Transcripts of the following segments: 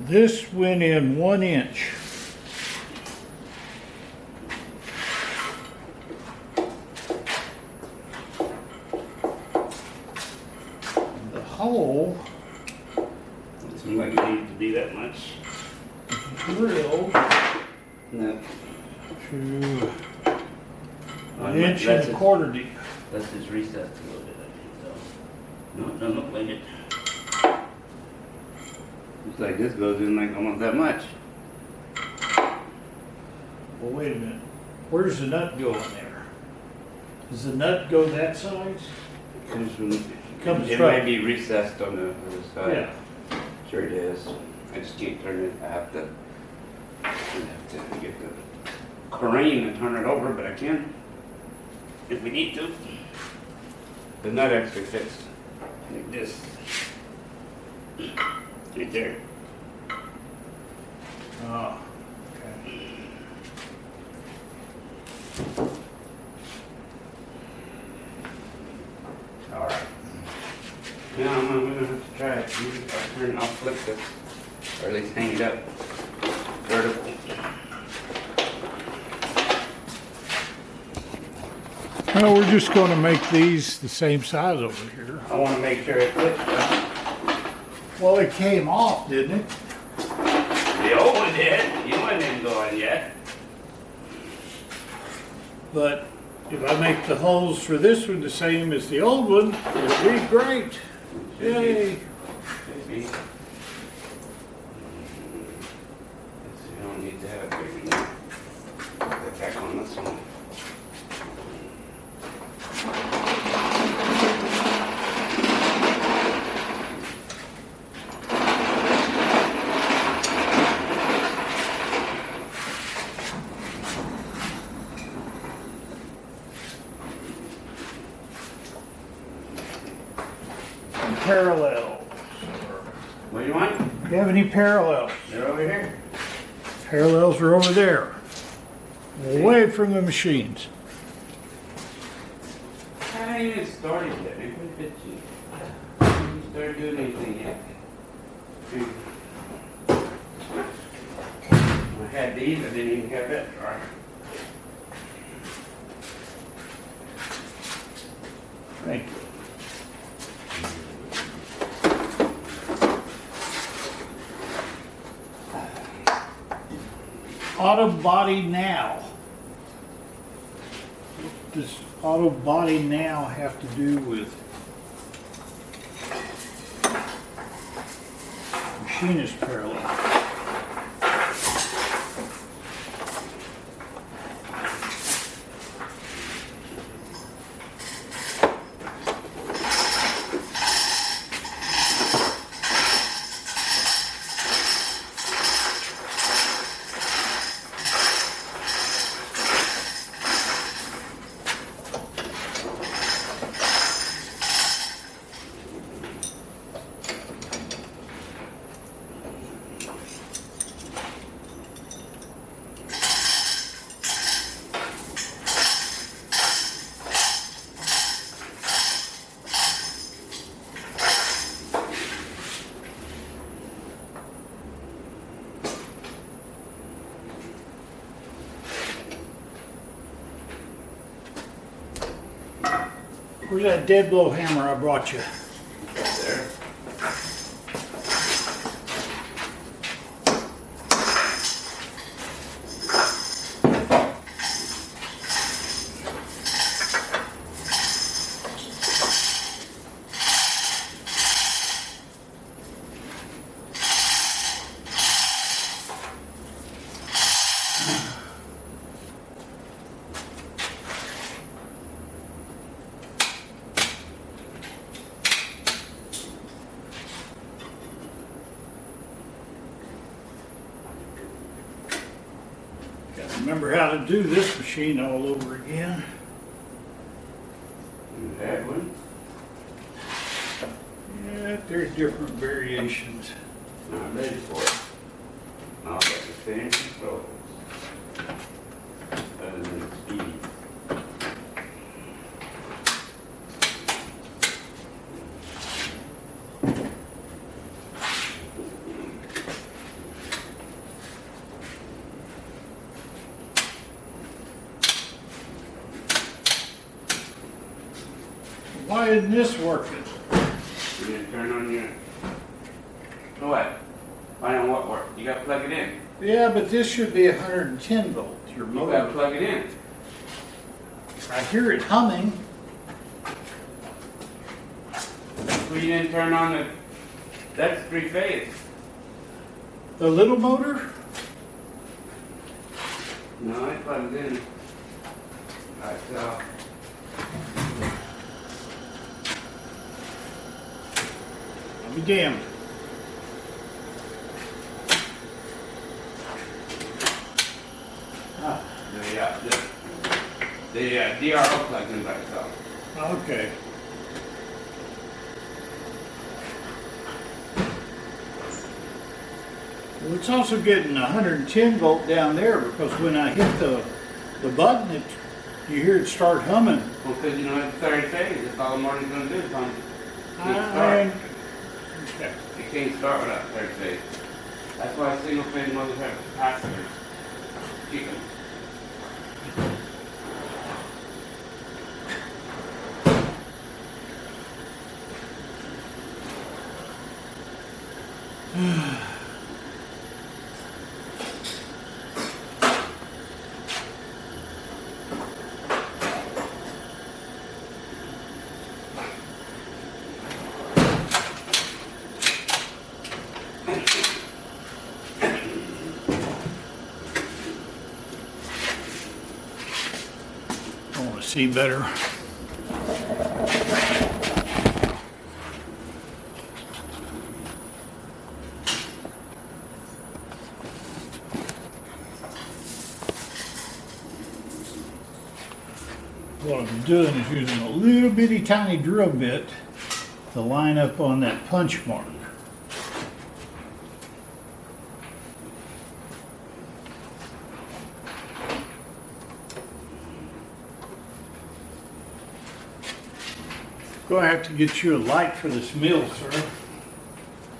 This went in 1 inch. The hole It seems like it needs to be that much. drilled No, to Well, an inch that's and a it. quarter deep. that's just recessed a little bit, I think, so. No, it doesn't look like it. Looks like this goes in like almost that much. Well, wait a minute. Where does the nut go in there? Does the nut go that size? Comes from, Comes it from- might be recessed on the other side. Yeah. Sure it is. I just can't turn it. I have to get the crane and turn it over, but I can if we need to. The nut actually fits like this. Right there. Oh, okay. All right. Now I'm gonna have to try it. I'll flip this, or at least hang it up vertical. Well, we're just going to make these the same size over here. I want to make sure it fits. Well, it came off, didn't it? The old one did. You one didn't go in yet. But if I make the holes for this one the same as the old one, it'll be great. Yay! Maybe. Let's see, I don't need to have it big enough. Put it back on this one. And parallels. What do you want? Do you have any parallels? They're over here. Parallels are over there. Away from the machines. I ain't even started yet. Maybe we fit you. I haven't started doing anything yet. I had these, I didn't even have that. All right. Thank you. Auto body now. What does auto body now have to do with machinist parallel? Where's that dead blow hammer I brought you? There. Gotta remember how to do this machine all over again. You had one? Yeah, there's different variations. Not ready for it. I'll get the same controls. Other than speed. Why isn't this working? You didn't turn on your... What? Why don't what work? You gotta plug it in. Yeah, but this should be 110 volts, your You gotta motor. plug it in. I hear it humming. Well, you didn't turn on the... That's three-phase. The little motor? No, I plugged it in. Myself. I'll be damned. Ah, The DRO plugs in by itself. okay. Well, it's also getting 110 volt down there because when I hit the button, you hear it start humming. Well, because you don't have third phase. That's all the motor's going to do is hum. Okay. It can't start without third phase. That's why single phase motors have capacitors. Keep them. I want to see better. What I'm doing is using a little bitty tiny drill bit to line up on that punch mark. Gonna have to get you a light for this mill, sir.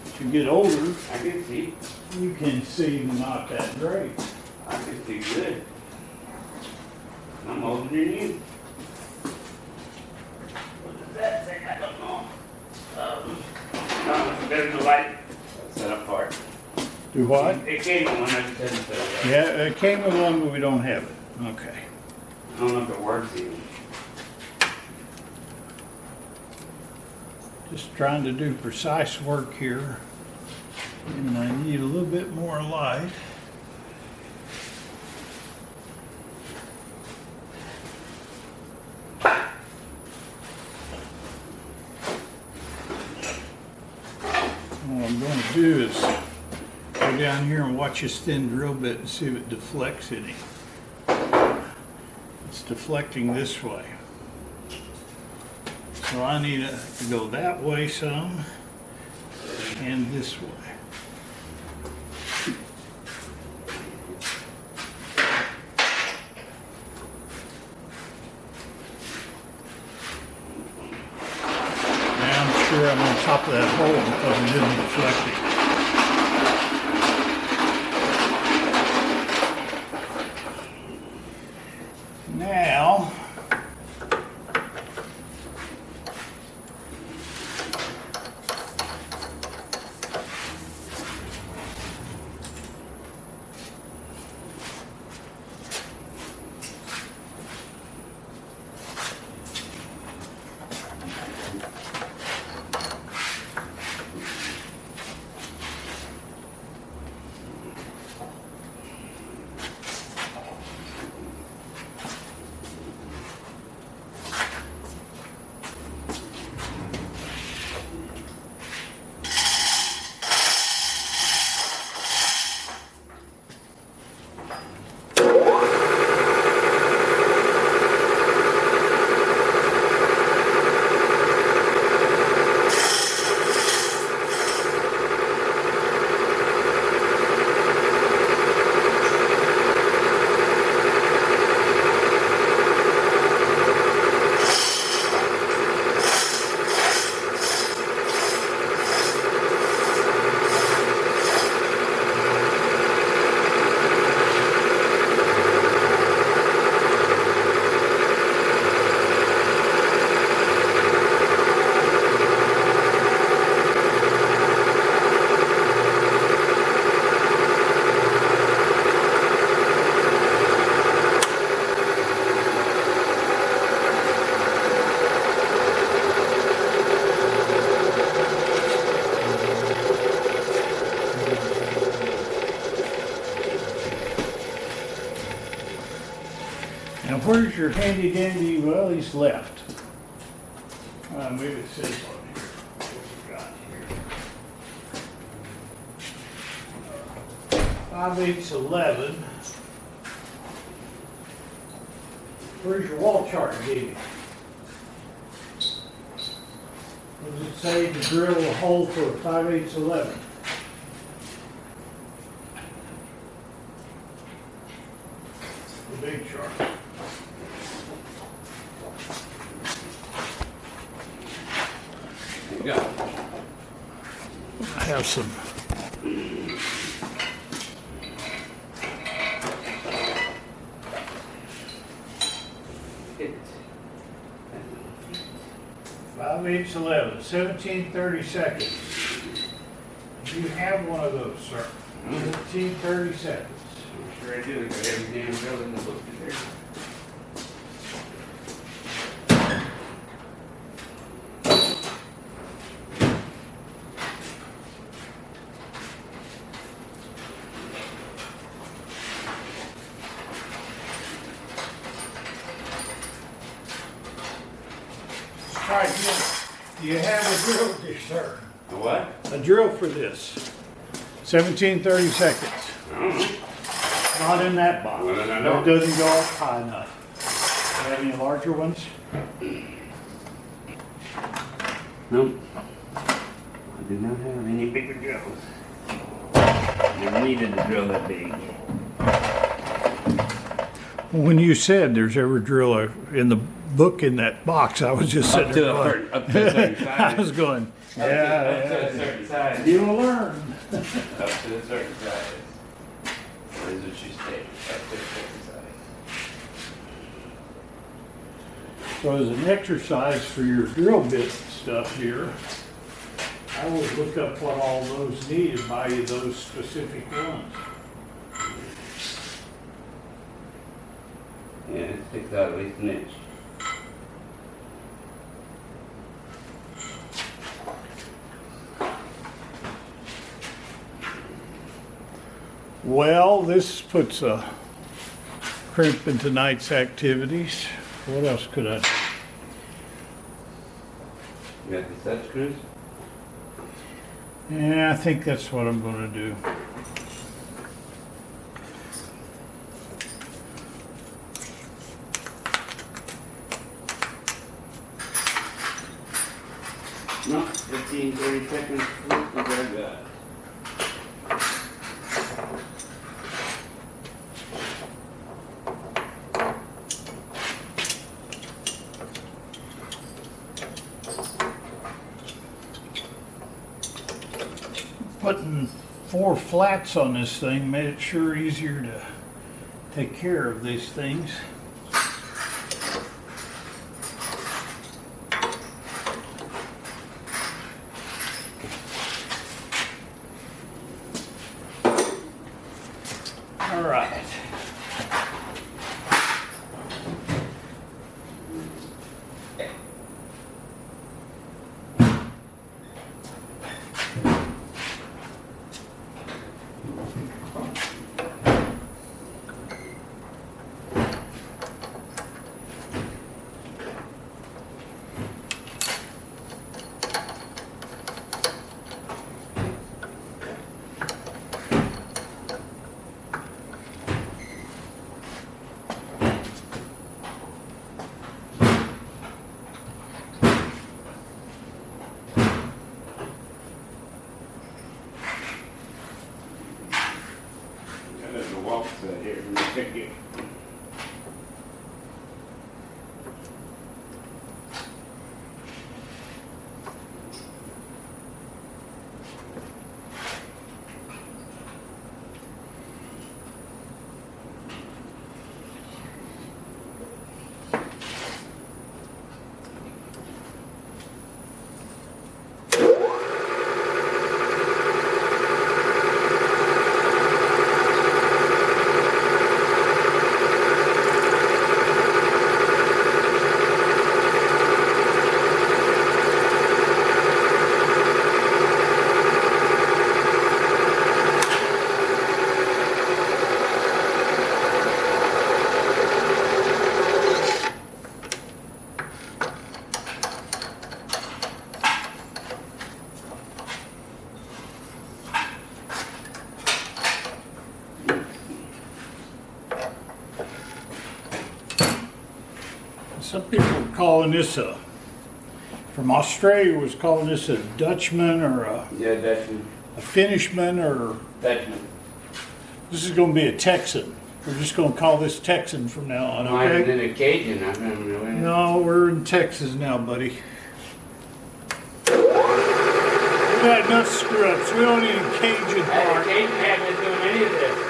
As you get older, I can see. you can see not that great. I can see good. I'm older than you. What does that say? I don't know. No, it's better than the light. Set up part. Do what? It came with one, I just hadn't set it up. Yeah, it came with one, but we don't have it. Okay. I don't know if it works even. Just trying to do precise work here. And I need a little bit more light. What I'm going to do is go down here and watch this thin drill bit and see if it deflects any. It's deflecting this way. So I need to go that way some and this way. Now I'm sure I'm on top of that hole because it isn't deflecting. Now, Where's your handy dandy? Well, he's left. Maybe it says on here. What we got here? 5/8 11. Where's your wall chart, Davey? What does it say to drill a hole for a 5/8 11? The big chart. There you go. I have some. It, 5/8 11, 17:30 seconds. Do you have one of those, sir? 17:30 seconds. I'm sure I do. I got every damn drill in the book there. All right, do you have a drill for this, sir? A what? A drill for this. 17:30 seconds. I don't know. Not in that box. No, no, no. It doesn't go up high enough. Do you have any larger ones? Nope. I do not have any bigger drills. Never needed a drill that big. When you said there's every drill in the book in that box, I was just sitting there going, Up to a certain I size. was going, Up to a yeah. certain size. You'll learn. Up to a certain size. What is it you state? Up to a certain size. So as an exercise for your drill bit stuff here, I would look up what all those need and buy you those specific ones. Yeah, it sticks out at least an inch. Well, this puts a crimp in tonight's activities. What else could I do? You got the set screws? Yeah, I think that's what I'm gonna do. No, 15, 30 seconds. Look what I got. Putting 4 flats on this thing made it sure easier to take care of these things. All right. There's a walk set here. Let me check it. Some people are calling this from Australia was calling this a Dutchman or Yeah, Dutchman. a Finishman, or Dutchman. this is going to be a Texan. We're just going to call this Texan from now on, Might have okay? been a Cajun, I don't know. No, we're in Texas now, buddy. We got enough screw-ups. We don't need a Cajun part. Cajun hasn't been doing any of this.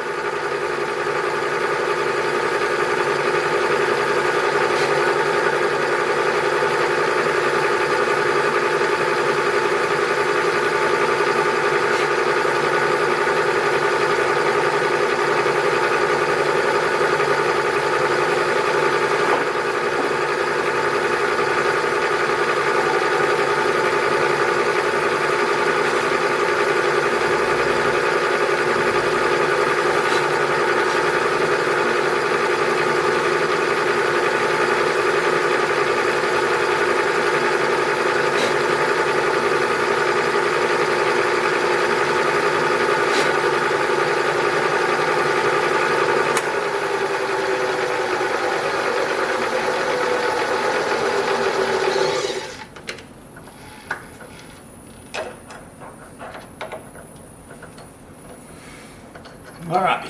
All right.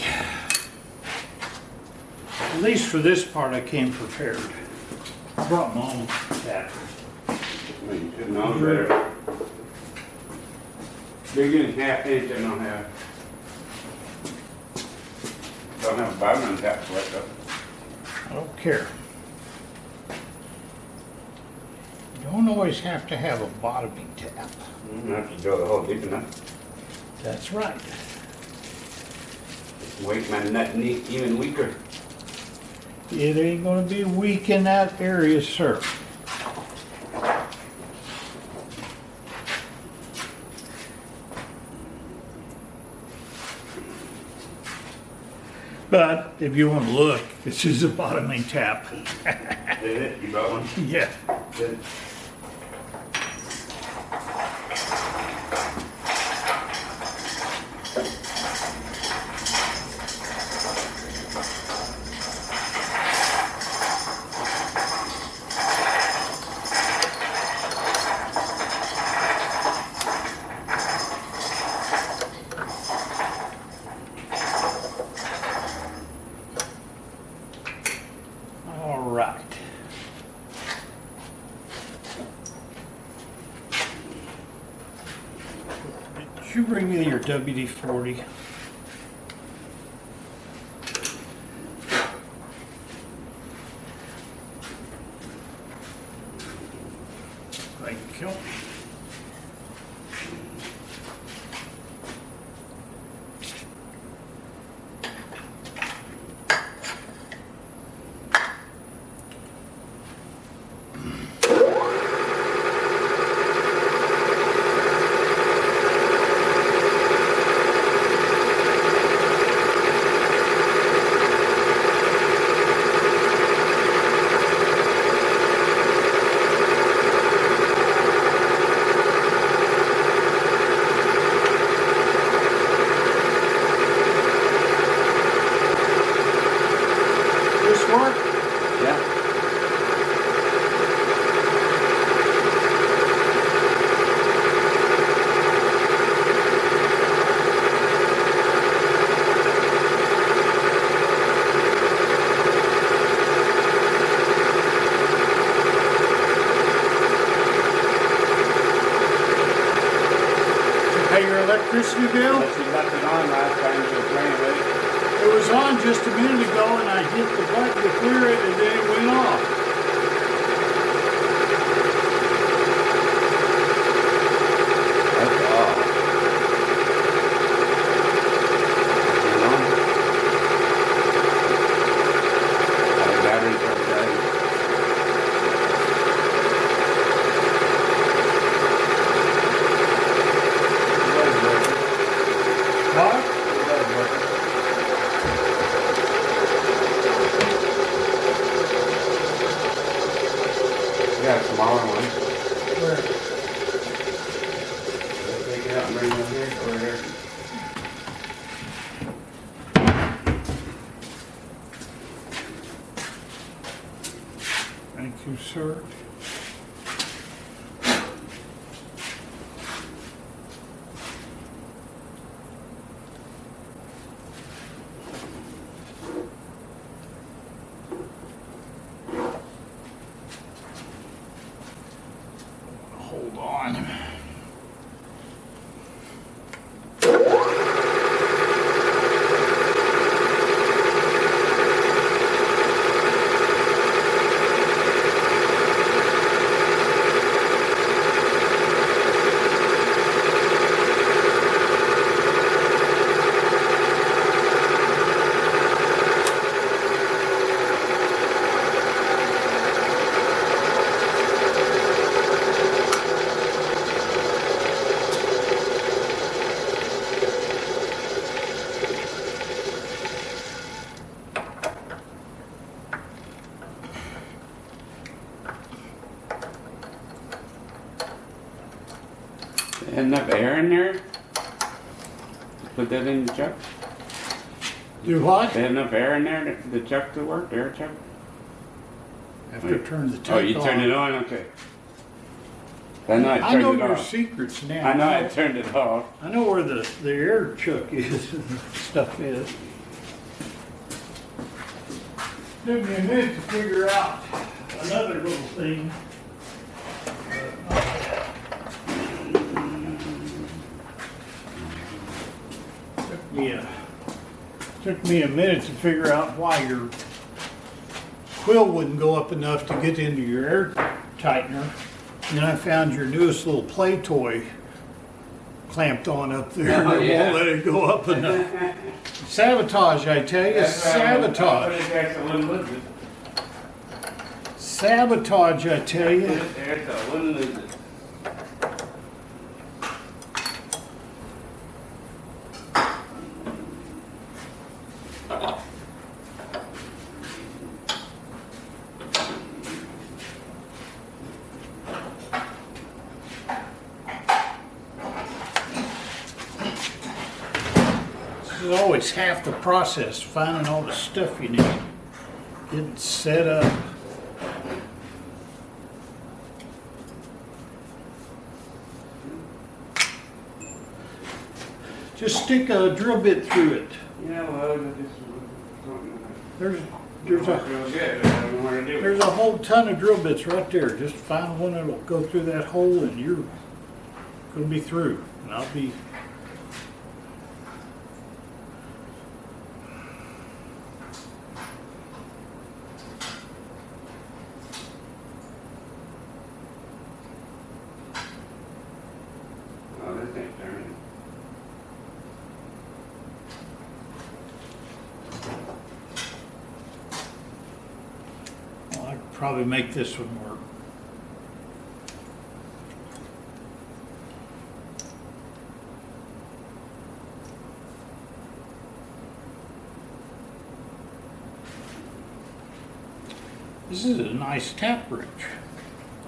At least for this part, I came prepared. I brought my own tap. No, better. Bigger than half inch, I don't have. Don't have a bottom tap for it though. I don't care. You don't always have to have a bottoming tap. You don't have to drill the hole deep enough. That's right. Make my nut even weaker. It ain't gonna be weak in that area, sir. But if you want to look, this is a bottoming tap. Did it? You got one? Yeah. Good. All right. Did you bring me your WD-40? Thank you. This work? Yeah. Pay your electricity bill? Unless you left it on last time you were playing with it. It was on just a minute ago and I hit the button to clear it and then it went off. That's off. Hang on. The batteries are dead. What? on. Enough air in there? Put that in the chuck? Do what? They have enough air in there, the chuck to work, the air chuck? Have to turn the tank Oh, on. you turned it on? Okay. I know I I turned know it your off. secrets now. I know I turned it off. I know where the air chuck is and stuff is. Took me a minute to figure out another little thing. Took me a minute to figure out why your quill wouldn't go up enough to get into your air tightener. And then I found your newest little play toy clamped on up there. Oh, and it yeah. won't let it go up enough. Sabotage, I tell you, sabotage. Sabotage, I tell you. There's a wouldn't lose it. This is always half the process, finding all the stuff you need, getting set up. Just stick a drill bit through it. Yeah, well, There's real a good. I don't know what to do. there's a whole ton of drill bits right there. Just find one that'll go through that hole, and you're gonna be through. And I'll be. Oh, this ain't turning. Well, I could probably make this one work. This is a nice tap wrench.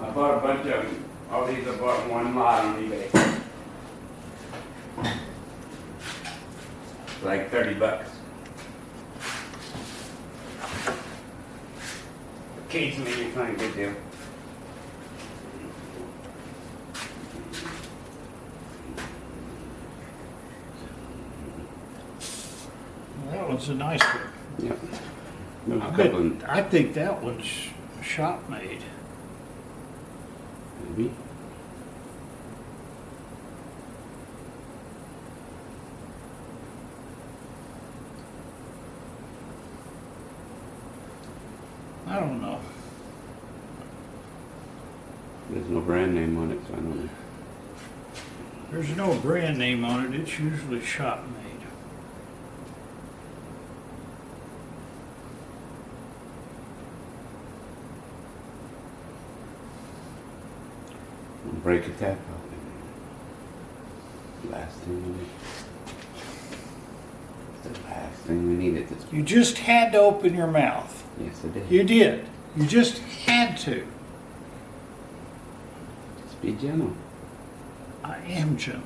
I bought a bunch of them. All these I bought in one lot on eBay. Like $30. Occasionally you find a good deal. Well, that one's a nice one. Yep. There's a I couple in, bet, I think that one's shop made. maybe. I don't know. There's no brand name on it, so I don't know. There's no brand name on it. It's usually shop made. Break a tap out. Last thing we need. It's the last thing we need at this point. You just had to open your mouth. Yes, it is. You did. You just had to. Just be gentle. I am gentle.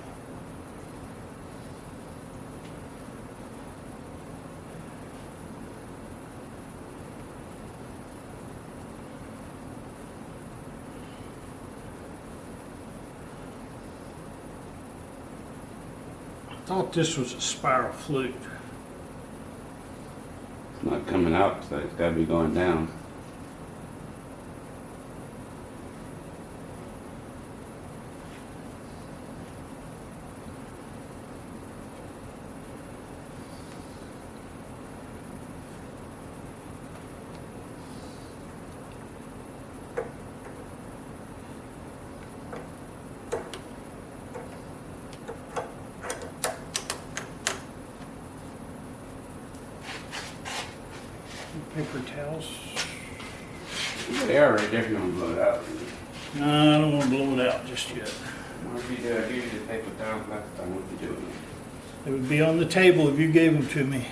I thought this was a spiral flute. It's not coming out, so it's got to be going down. paper towels. They are right there if you want to blow it out. No, I don't want to blow it out just yet. Or if you do, I gave you the paper towels last time, what you doing? It would be on the table if you gave them to me.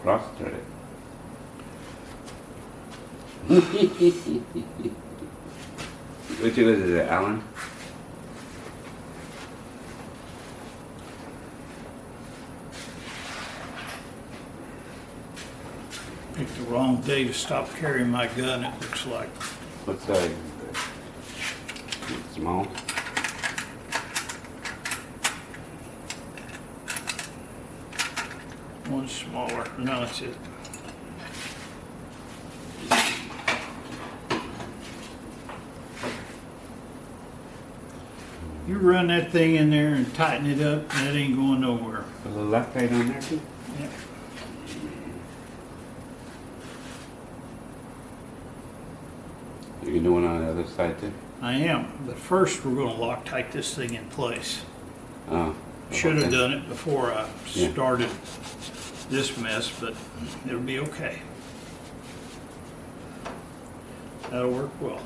Cross thread it. Which was it, Alan? Picked the wrong day to stop carrying my gun, it looks like. What's that? Small? One smaller. No, that's it. You run that thing in there and tighten it up, and it ain't going nowhere. A little left right on there too? Yep. You can do one on the other side too? I am, but first we're gonna Loctite this thing in place. Oh. Should have okay. done it before I Yeah. started this mess, but it'll be okay. That'll work well.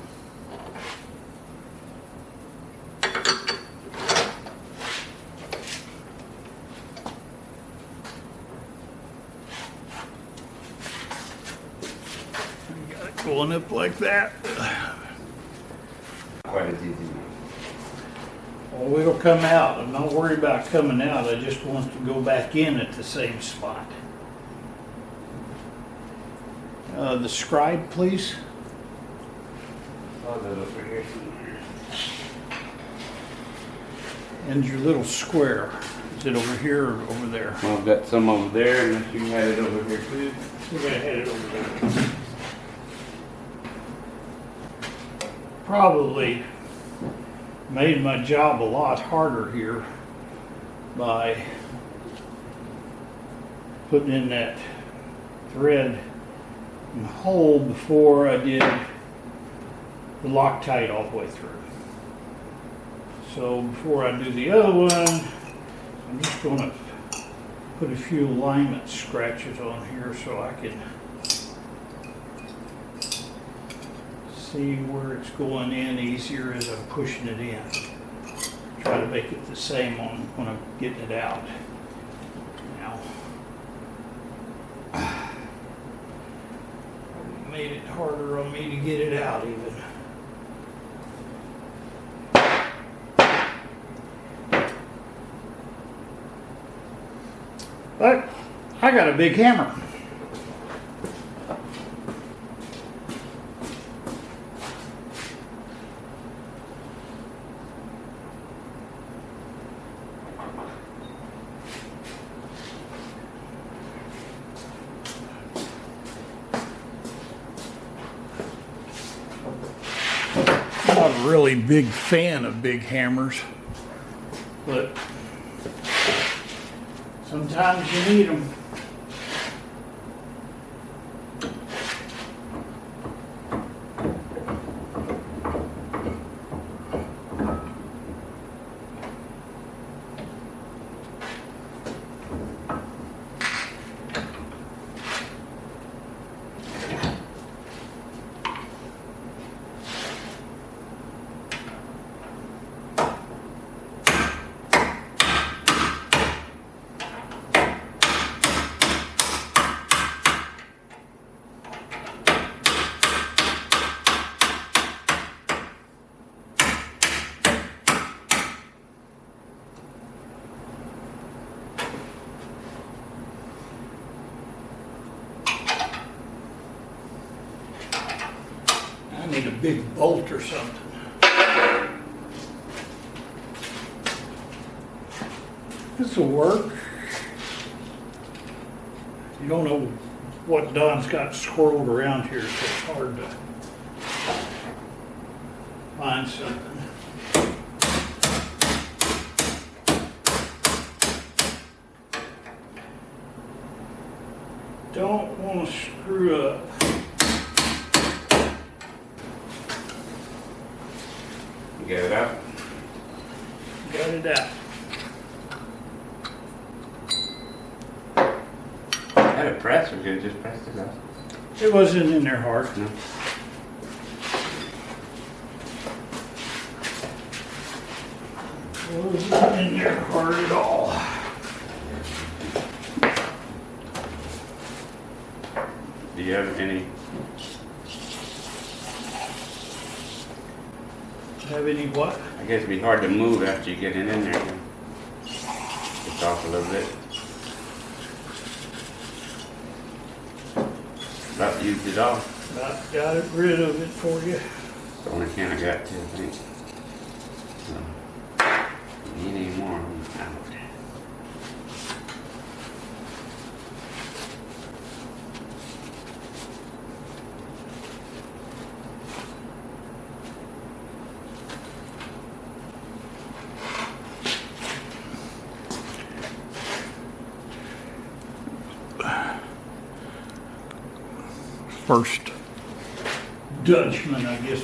You got it going up like that. Quite as easy. Well, it'll come out. I'm not worried about coming out. I just want to go back in at the same spot. The scribe, please. Oh, that over here. And your little square. Is it over here or over there? Well, I've got some over there, unless you had it over here too. We're gonna head it over there. Probably made my job a lot harder here by putting in that thread and hole before I did the Loctite all the way through. So before I do the other one, I'm just going to put a few alignment scratches on here so I can see where it's going in easier as I'm pushing it in. Try to make it the same on when I'm getting it out. Now, made it harder on me to get it out even. But I got a big hammer. Not a really big fan of big hammers, but sometimes you need them. I need a big bolt or something. This will work. don't know what Don's got swirled around here, so it's hard to find something. Don't want to screw up. You get it out? Got it out. Had a press, or you could've just pressed it out? It wasn't in there hard. No. It wasn't in there hard at all. Do you have any? Have any what? I guess it'd be hard to move after you get it in there. It's off a little bit. About used it all. About got it rid of it for you. It's the only can I got too, I think. So, need any more? I'm out. First Dutchman, I guess.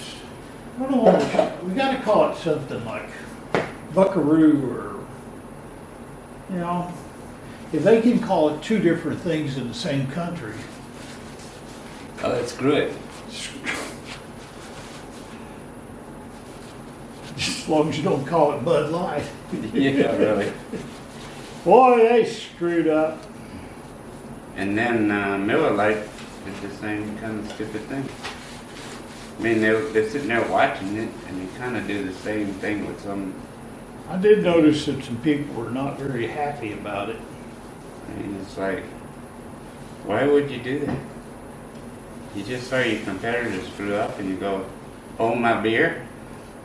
I don't know what we gotta call it something like buckaroo or, you know, if they can call it two different things in the same country. Oh, let's screw it. As long as you don't call it Bud Light. Yeah, really. Boy, they screwed up. And then Miller Lite did the same kind of stupid thing. I mean, they're sitting there watching it, and they kind of do the same thing with some. I did notice that some people were not very happy about it. I mean, it's like, why would you do that? You just saw your competitor screw up, and you go, "Oh, my beer!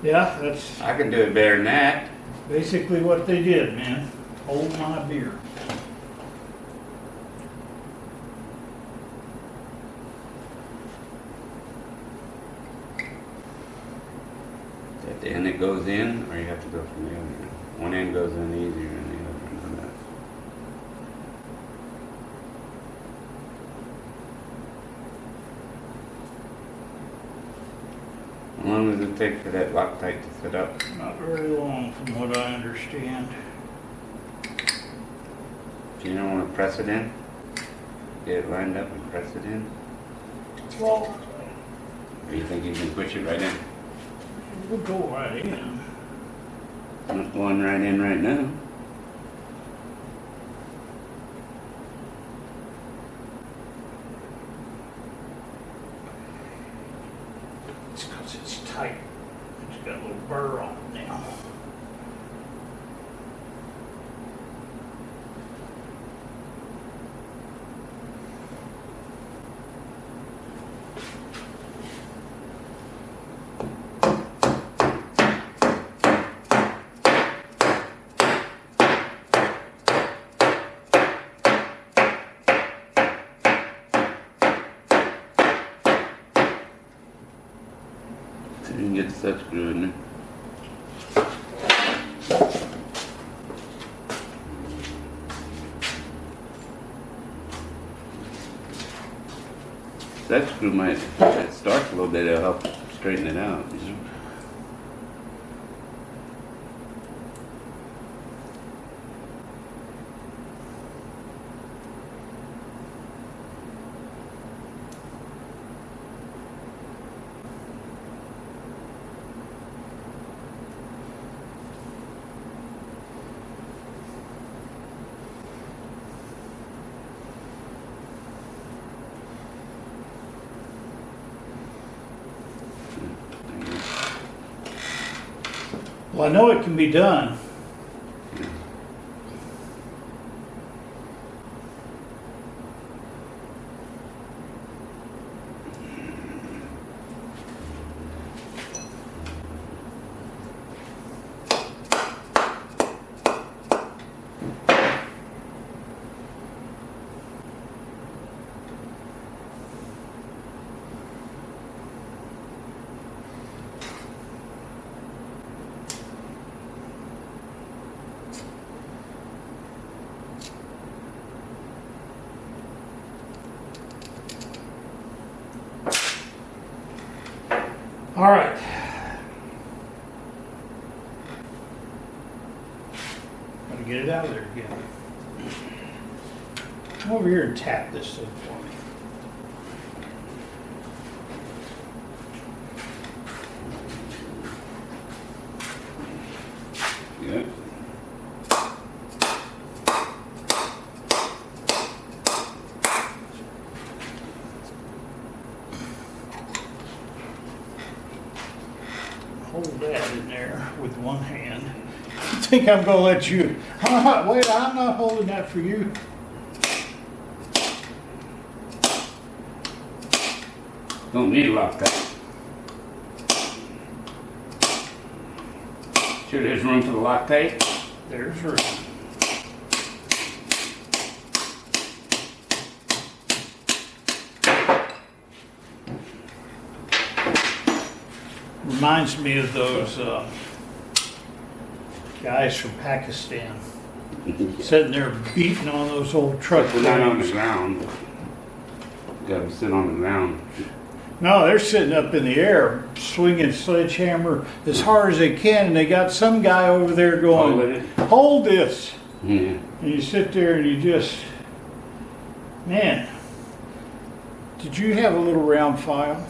Yeah, that's I can do it better than that." basically what they did, man. Hold my beer. At the end it goes in, or you have to go from the other end. One end goes in easier than the other end on that. How long does it take for that Loctite to sit up? Not very long from what I understand. Do you don't want to press it in? Get it lined up and press it in? Well, Or you think you can push it right in? we'll go right in. It's not going right in right now. It's because it's tight. It's got a little burr on it now. So you can get the set screw in there. That screw might, if it starts a little bit, it'll help straighten it out, you know? Well, I know it can be done. All right. Gotta get it out of there again. Come over here and tap this thing for me. Yeah. Hold that in there with one hand. I think I'm gonna let you. Wait, I'm not holding that for you. Don't need a Loctite. Sure there's room for the Loctite? There's room. Reminds me of those guys from Pakistan sitting there beating on those old truck They're not on the frames. ground. Got them sit on the ground. No, they're sitting up in the air, swinging sledgehammer as hard as they can, and they got some guy over there Holding going, it. "Hold this!" Yeah. And you sit there and you just, man. Did you have a little round file?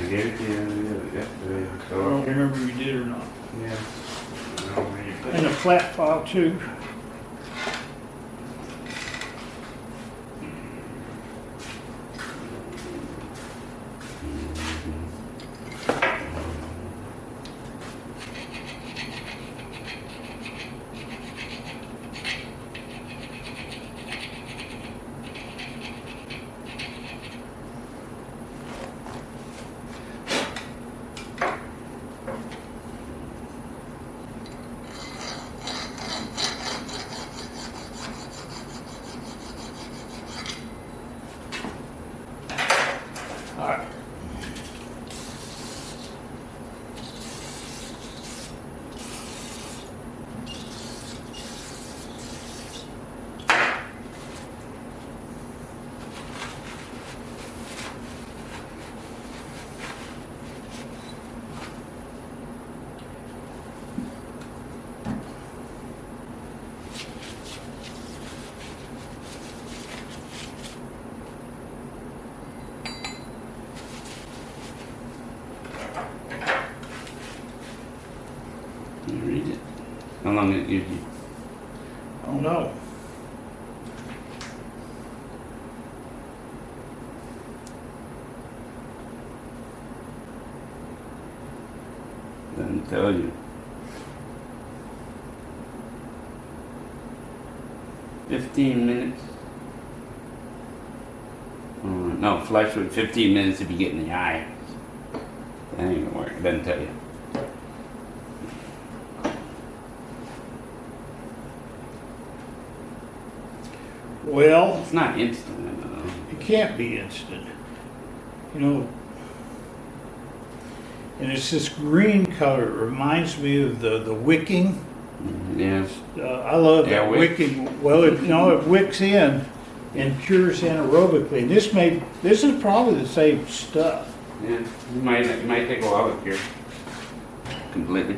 I gave it to you yesterday. I So, don't remember if you did or not. yeah. I don't know where you put And it. a flat file too. All right. You read it. How long it usually? I don't know. Doesn't tell you. 15 minutes. No, flush with 15 minutes if you get in the eye. That ain't gonna work. It doesn't tell you. Well, It's not instant, I don't know. it can't be instant. You know, and it's this green color. It reminds me of the wicking. Yeah. I love Yeah, that wick. wicking. Well, it wicks in and cures anaerobically. And this is probably the same stuff. Yeah. It might take a while to cure. Completely.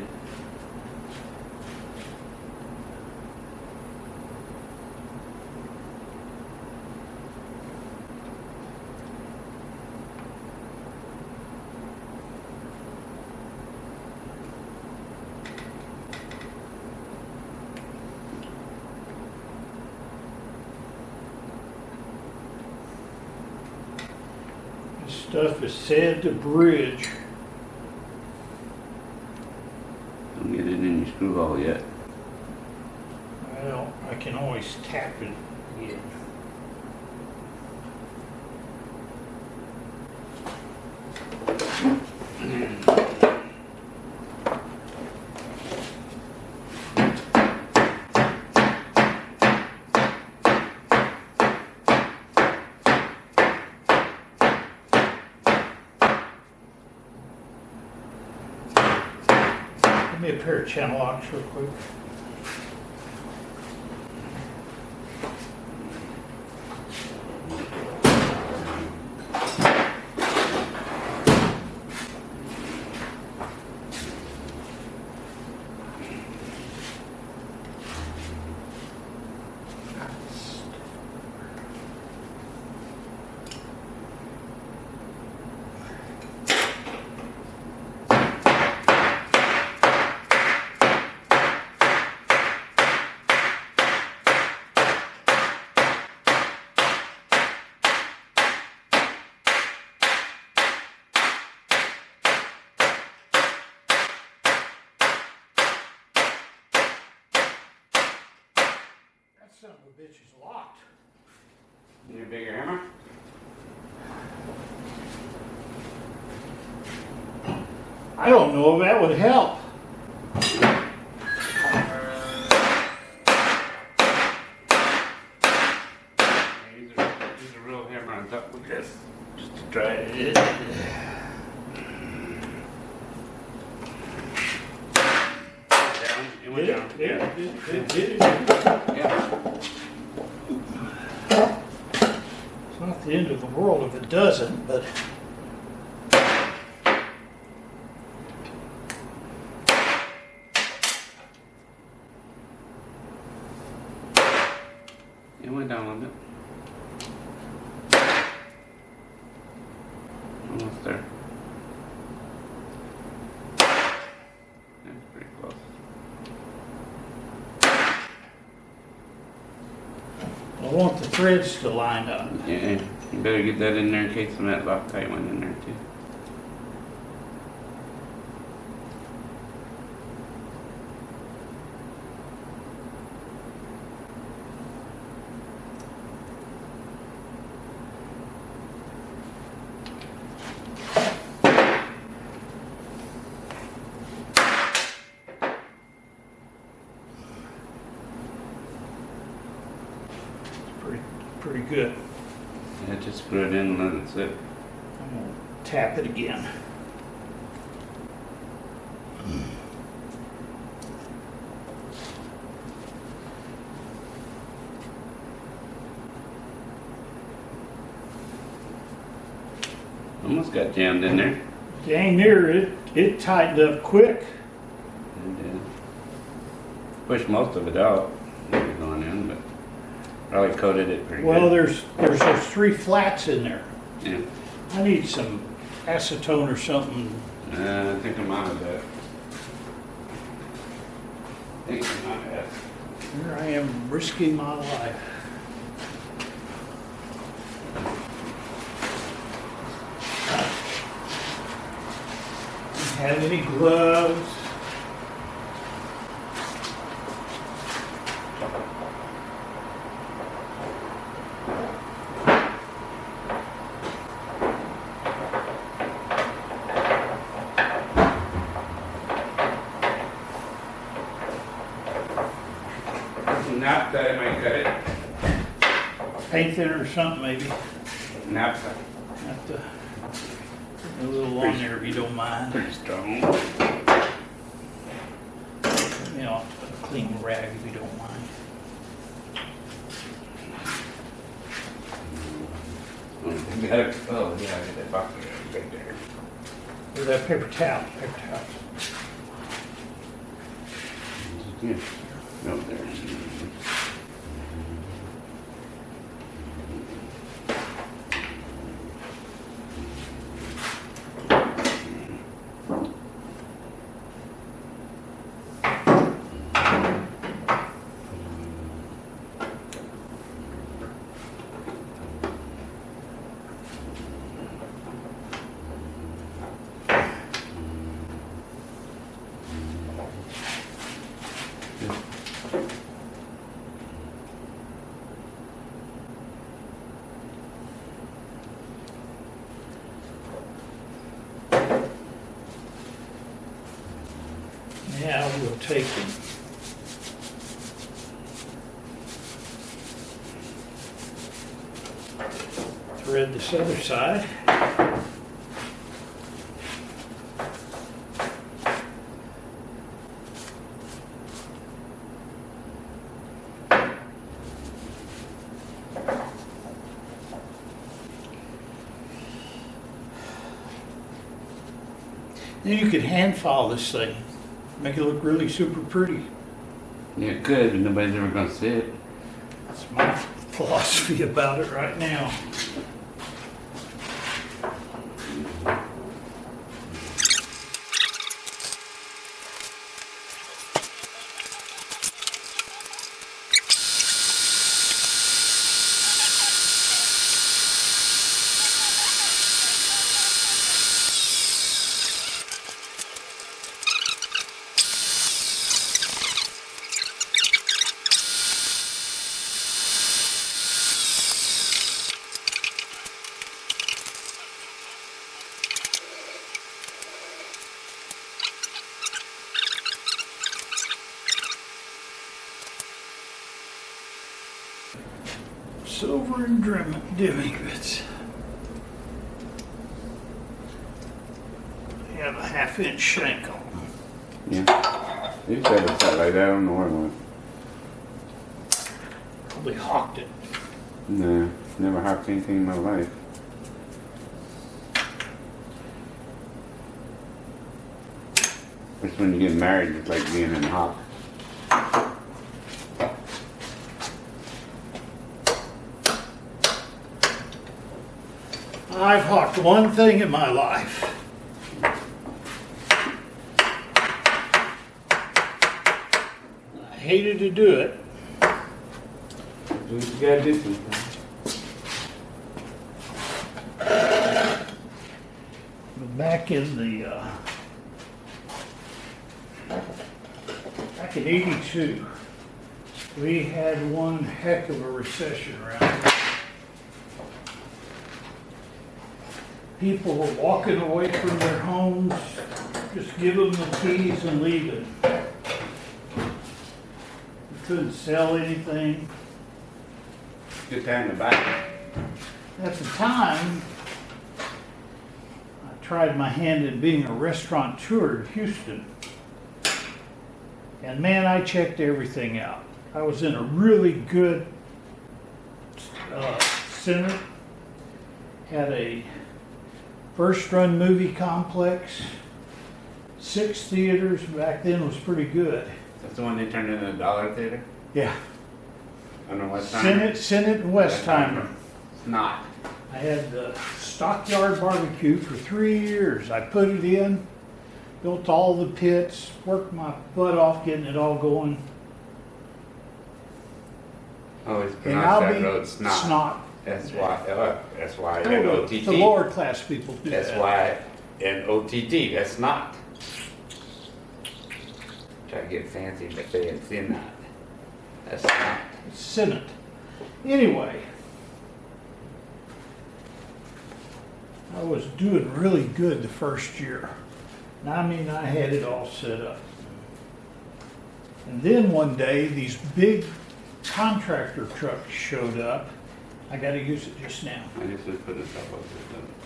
This stuff is said to bridge. Don't get it in your screw hole yet. Well, I can always tap it in. Give me a pair of channel locks real quick. son of a bitch is locked. Need a bigger hammer? I don't know if that would help. Use a real hammer on top of this. Just to try it. It went down. It did. Yeah. It's not the end of the world if it doesn't, but It went down a little bit. Almost there. That's pretty close. I want the threads to line up. Yeah, you better get that in there in case some of that Loctite went in there too. Pretty good. Yeah, just screw it in and let it sit. I'm gonna tap it again. Almost got jammed in there. Dang near it tightened up quick. And pushed most of it out. Maybe going in, but probably coated it pretty Well, good. there's those 3 flats in there. Yeah. I need some acetone or something. I think I'm out of that. I think I'm out of that. Here I am risking my life. Have any gloves? Naphtha, I might cut it. Paint thinner or something maybe. Naphtha. Have to put a little on there if you don't mind. Pretty strong. You know, a clean rag if you don't mind. You got it. Oh, yeah, I got that box right there. Or that paper towel. Yeah. No, there. Now we'll take it. Thread this other side. Then you could hand file this thing, make it look really super pretty. Yeah, it could, but nobody's ever gonna see it. That's my philosophy about it right now. Silver and dimming bits. They have a 1/2 inch shank on them. Yeah. You said it's set like that on the one. Probably hawked it. No, never hopped anything in my life. It's when you get married, it's like being in a hawk. I've hawked one thing in my life. I hated to do it. Do what you gotta do sometimes. But back in back in '82, we had one heck of a recession around here. People were walking away from their homes, just give them the keys and leave it. You couldn't sell anything. Good time to buy it. At the time, I tried my hand in being a restaurateur in Houston. And man, I checked everything out. I was in a really good center, had a first run movie complex, 6 theaters. Back then was pretty good. That's the one they turned into a dollar theater? Yeah. I don't know what time. Senate and Westheimer. It's not. I had the Stockyard Barbecue for 3 years. I put it in, built all the pits, worked my butt off getting it all going. Oh, it's And pronounced I'll that be road snot. snot. That's why Oh, in OTT. the lower class people do That's that. why in OTT, that's not. Try to get fancy, but say it's in that. That's not. Senate. Anyway, I was doing really good the first year. Now, I mean, I had it all set up. And then one day, these big contractor trucks showed up. I got to use it just now. I just was putting stuff up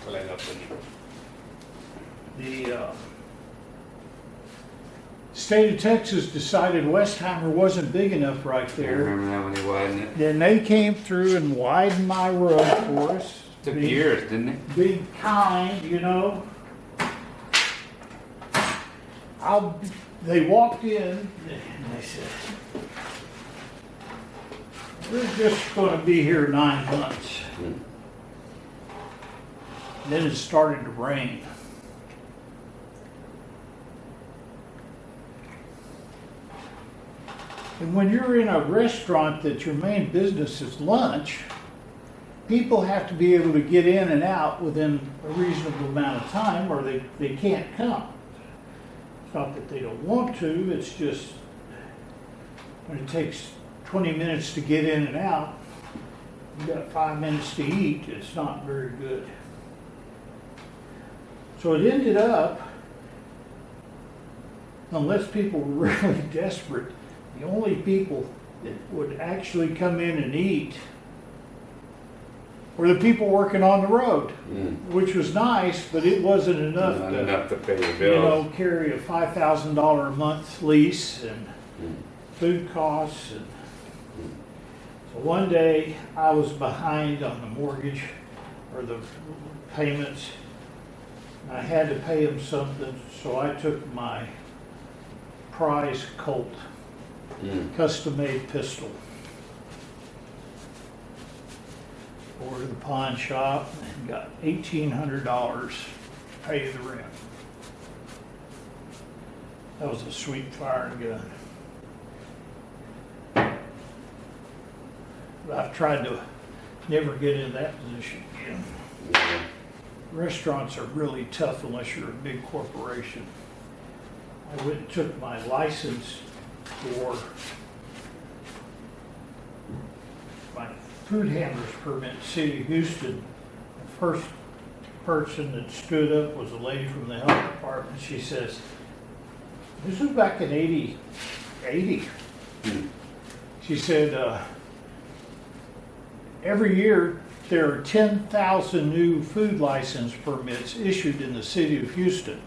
there, let up in here. The state of Texas decided Westheimer wasn't big enough right I there. remember that when they widened it. Then they came through and widened my road for us. Took Big- years, didn't it? Be kind, you know. They walked in and they said, "We're just going to be here 9 months." And then it started to rain. And when you're in a restaurant that your main business is lunch, people have to be able to get in and out within a reasonable amount of time or they can't come. It's not that they don't want to, it's just when it takes 20 minutes to get in and out, you got 5 minutes to eat, it's not very good. So it ended up, unless people were really desperate, the only people that would actually come in and eat were the people working on the road, which was nice, but it wasn't enough Not to, enough to pay the you bills. know, carry a $5,000 a month lease and food costs. And so one day I was behind on the mortgage or the payments. And I had to pay them something, so I took my prize Colt, custom-made pistol, over to the pawn shop and got $1,800 to pay the rent. That was a sweet firing gun. But I've tried to never get in that position again. Yeah. Restaurants are really tough unless you're a big corporation. I went and took my license for my food handler's permit in the city of Houston. The first person that stood up was a lady from the health department. She says, this was back in 80. She said, every year there are 10,000 new food license permits issued in the city of Houston.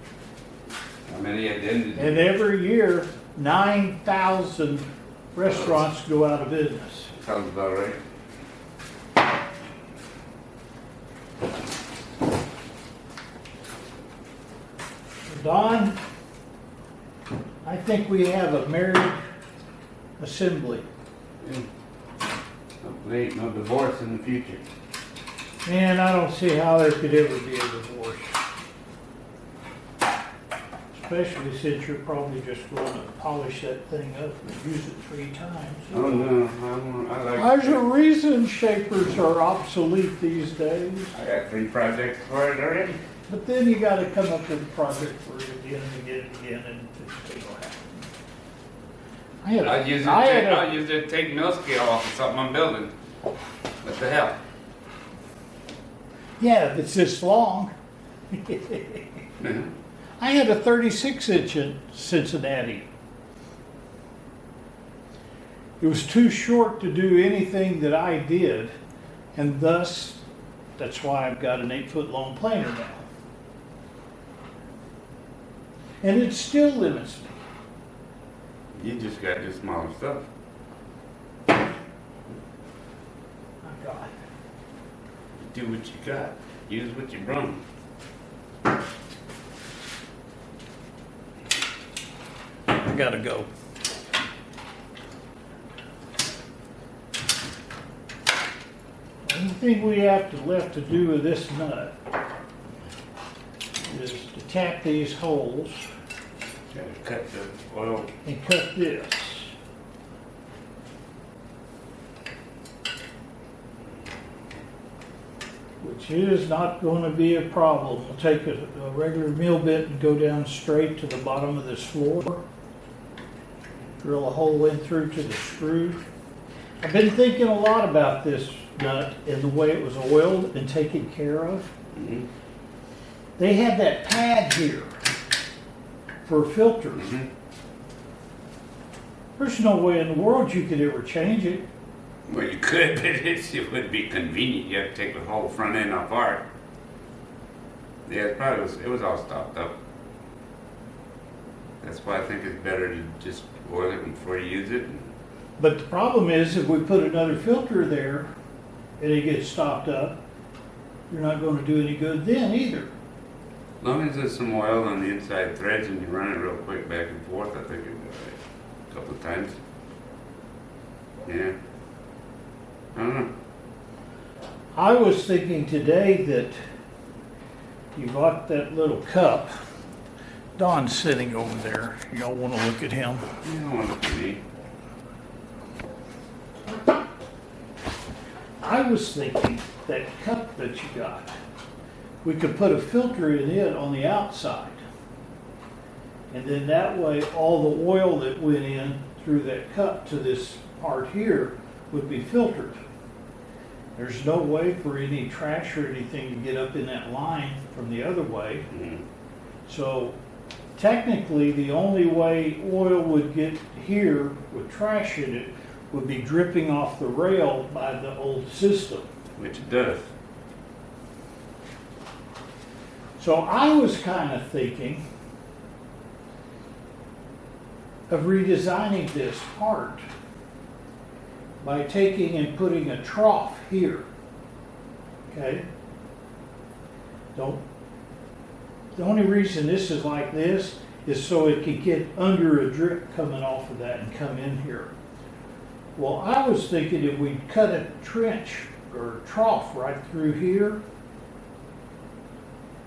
How many at the end? And every year, 9,000 restaurants go out of business. Sounds about right. Don, I think we have a married assembly. Hopefully ain't no divorce in the future. Man, I don't see how there could ever be a divorce. Especially since you're probably just going to polish that thing up and use it 3 times. Oh no, I like There's a reason shapers are obsolete these days. I got 3 projects for it already. But then you gotta come up with a project for it again and again and again, and it will happen. I'll use it to take mill scale off of something I'm building. What the hell? Yeah, if it's this long. Mhm. I had a 36-inch in Cincinnati. It was too short to do anything that I did, and thus, that's why I've got an 8-foot long planer now. And it still limits me. You just got to do smaller stuff. My God. Do what you got. Use what you brought. I gotta go. Only thing we have left to do with this nut is to tap these holes Got to cut the oil. and cut this. Which is not going to be a problem. We'll take a regular mill bit and go down straight to the bottom of this floor. Drill a hole in through to the screw. I've been thinking a lot about this nut and the way it was oiled and taken care of. Mm-hmm. They had that pad here for filters. Mm-hmm. There's no way in the world you could ever change it. Well, you could, but it would be convenient. You have to take the whole front end apart. Yeah, it was all stopped up. That's why I think it's better to just oil it before you use it. But the problem is if we put another filter there and it gets stopped up, you're not going to do any good then either. As long as there's some oil on the inside threads and you run it real quick back and forth, I think it'll be all right. A couple of times. Yeah. I don't know. I was thinking today that you got that little cup. Don's sitting over there. Y'all want to look at him? You don't want to look at me. I was thinking that cup that you got, we could put a filter in it on the outside. And then that way all the oil that went in through that cup to this part here would be filtered. There's no way for any trash or anything to get up in that line from the other way. Mm-hmm. So technically the only way oil would get here with trash in it would be dripping off the rail by the old system. Which it does. So I was kind of thinking of redesigning this part by taking and putting a trough here. Okay? The only reason this is like this is so it can get under a drip coming off of that and come in here. Well, I was thinking if we cut a trench or a trough right through here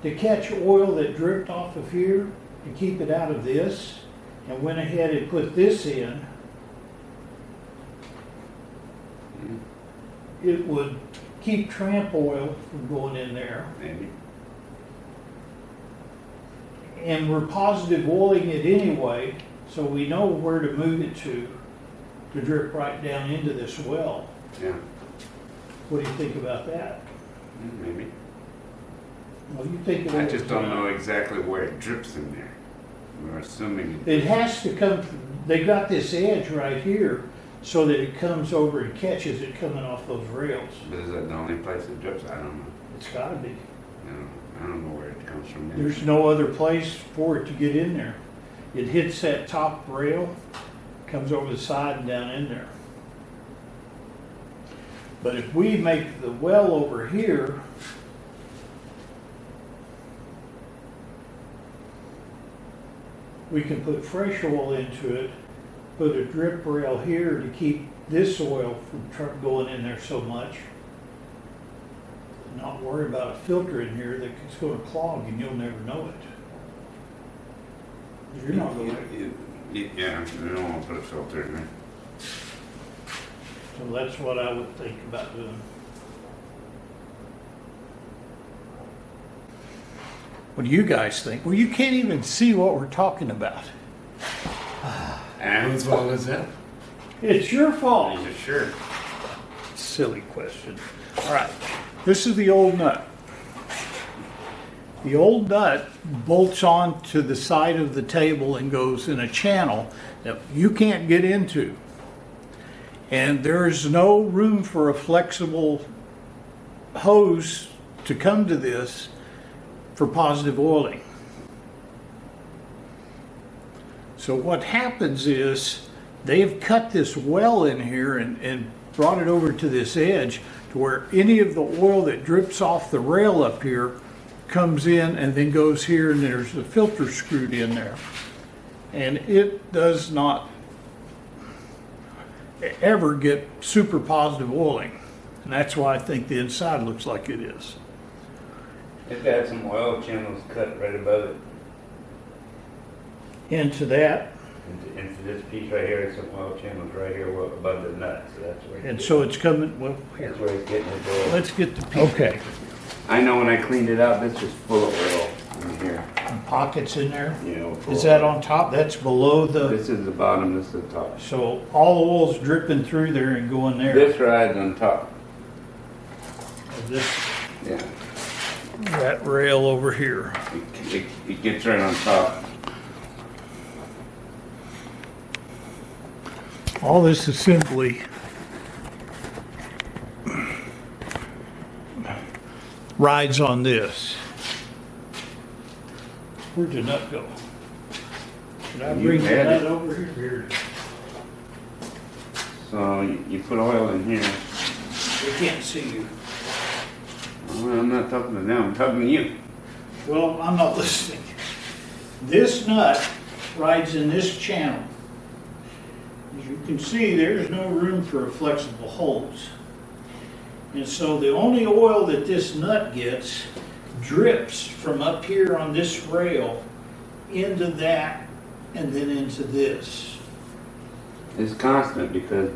to catch oil that dripped off of here to keep it out of this, and went ahead and put this in, it would keep tramp oil from going in there. Maybe. And we're positive oiling it anyway, so we know where to move it to drip right down into this well. Yeah. What do you think about that? Maybe. Well, you think I just don't know exactly where it drips in there. We're assuming it has to come, they got this edge right here, so that it comes over and catches it coming off those rails. But is that the only place it drips? I don't know. It's gotta be. I don't know where it comes from. There's no other place for it to get in there. It hits that top rail, comes over the side and down in there. But if we make the well over here, we can put fresh oil into it, put a drip rail here to keep this oil from going in there so much. Not worry about a filter in here that's going to clog and you'll never know it. You're not going to. Yeah, you don't want to put a filter in there. So that's what I would think about doing. What do you guys think? Well, you can't even see what we're talking about. And Whose fault is that? It's your fault. are you sure? Silly question. All right, this is the old nut. The old nut bolts on to the side of the table and goes in a channel that you can't get into. And there's no room for a flexible hose to come to this for positive oiling. So what happens is they've cut this well in here and brought it over to this edge to where any of the oil that drips off the rail up here comes in and then goes here, and there's a filter screwed in there. And it does not ever get super positive oiling. And that's why I think the inside looks like it is. It had some oil channels cut right above it. Into that. Into this piece right here, some oil channels right here above the nut. So that's where. And so it's coming, well, here. That's where it's getting its oil. Let's get the piece. Okay. I know when I cleaned it out, this was full of oil in here. And pockets in there. You know. Is that on top? That's below the, This is the bottom. This is the top. so all the oil's dripping through there and going there. This rides on top. This, Yeah. that rail over here. It gets right on top. All this assembly rides on this. Where'd the nut go? Did I You bring the had nut it. over here? Here it is. So you put oil in here. They can't see you. Well, I'm not talking to them. I'm talking to you. Well, I'm not listening. This nut rides in this channel. As you can see, there's no room for a flexible hose. And so the only oil that this nut gets drips from up here on this rail into that and then into this. It's constant because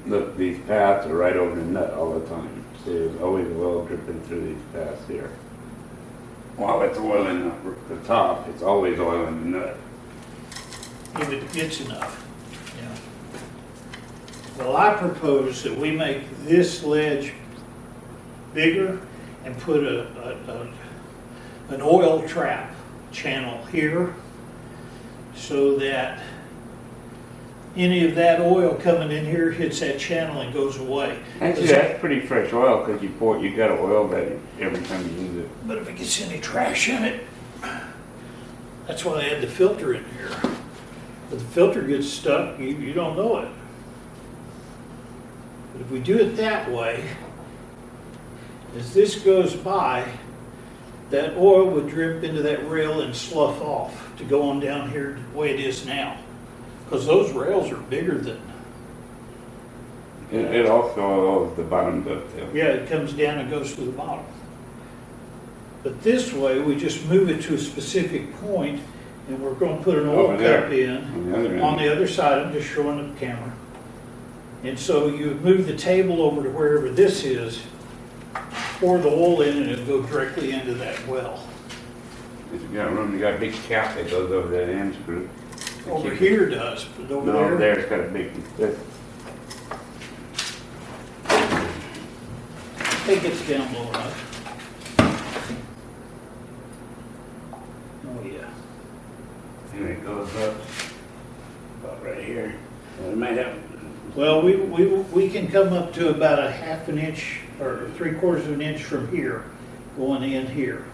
look, these paths are right over the nut all the time. See, there's always oil dripping through these paths here. While it's oil in the top, it's always oil in the nut. If it gets enough. Yeah. Well, I propose that we make this ledge bigger and put an oil trap channel here so that any of that oil coming in here hits that channel and goes away. Actually, that's pretty fresh oil because you got to oil that every time you use it. But if it gets any trash in it, that's why they had the filter in here. If the filter gets stuck, you don't know it. But if we do it that way, as this goes by, that oil would drip into that rail and slough off to go on down here the way it is now. Because those rails are bigger than, It also oils the bottom dovetail. yeah, it comes down and goes to the bottom. But this way, we just move it to a specific point, and we're going to put an oil Over there, cup in on the other end. on the other side. I'm just showing the camera. And so you move the table over to wherever this is, pour the oil in, and it'll go directly into that well. If you got room, you got a big cap that goes over that end screw. Over here does, but over No, there. over there it's got a big, this. I think it's down low enough. Oh, yeah. And it goes up about right here. And it might have Well, we can come up to about a half an inch or 3/4 of an inch from here, going in here.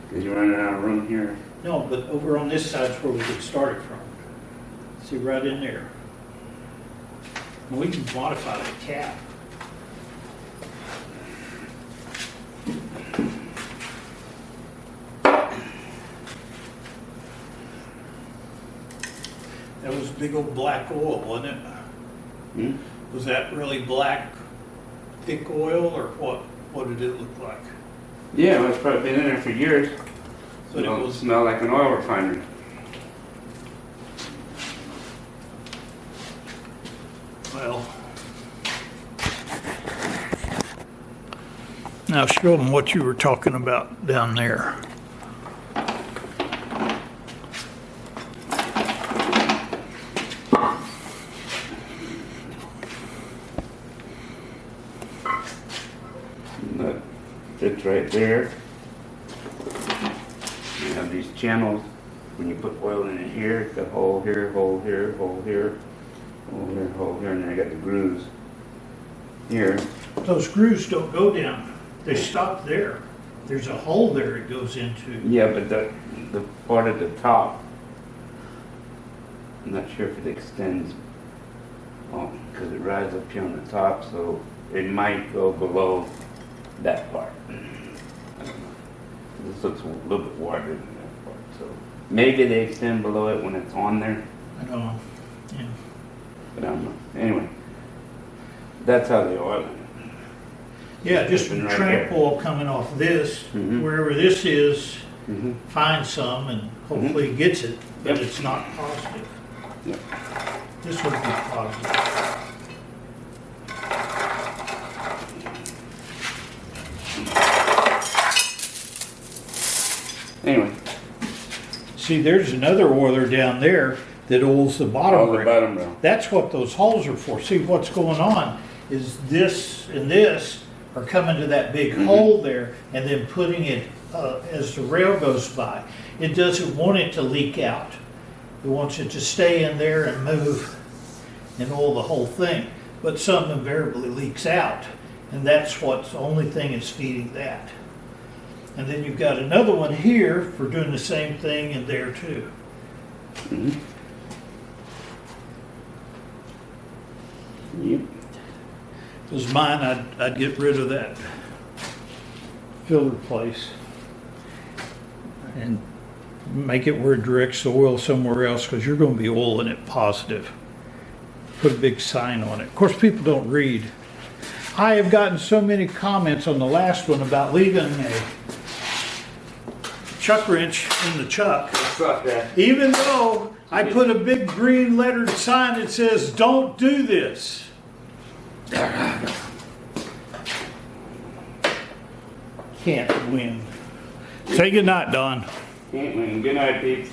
Cause you're running out of room here. No, but over on this side's where we could start it from. See, right in there. And we can modify the cap. That was big old black oil, wasn't it? Hmm? Was that really black, thick oil, or what? What did it look like? Yeah, well, it's probably been in there for years. But it It'll was, smell like an oil refinery. well. Now show them what you were talking about down there. That fits right there. You have these channels. When you put oil in it here, it's got hole here, hole here, hole here, hole here, hole here, and then I got the grooves here. Those grooves don't go down. They stop there. There's a hole there it goes into. Yeah, but the part at the top, I'm not sure if it extends, because it rides up here on the top, so it might go below that part. I don't know. This looks a little bit wider than that part, so maybe they extend below it when it's on there, I don't know. Yeah. but I don't know. Anyway, that's how they oil it. Yeah, just Right tramp there. oil coming off this, Mhm. wherever this is, Mm-hmm. find some and hopefully it gets it, but Yep. it's not positive. Yep. This would be positive. Anyway, See, there's another oiler down there that oils the bottom all the rail. bottom rail. That's what those holes are for. See, what's going on is this and this are coming to that big hole there and then putting it as the rail goes by. It doesn't want it to leak out. It wants it to stay in there and move and oil the whole thing. But some invariably leaks out, and that's what's the only thing is feeding that. And then you've got another one here for doing the same thing and there too. Mm-hmm. Yep. If it was mine, I'd get rid of that filter place and make it where it directs the oil somewhere else, because you're going to be oiling it positive. Put a big sign on it. Of course, people don't read. I have gotten so many comments on the last one about leaving a chuck wrench in the chuck, Fuck that. even though I put a big green lettered sign that says, "Don't do this." Can't win. Say goodnight, Don. Can't win. Good night, peeps.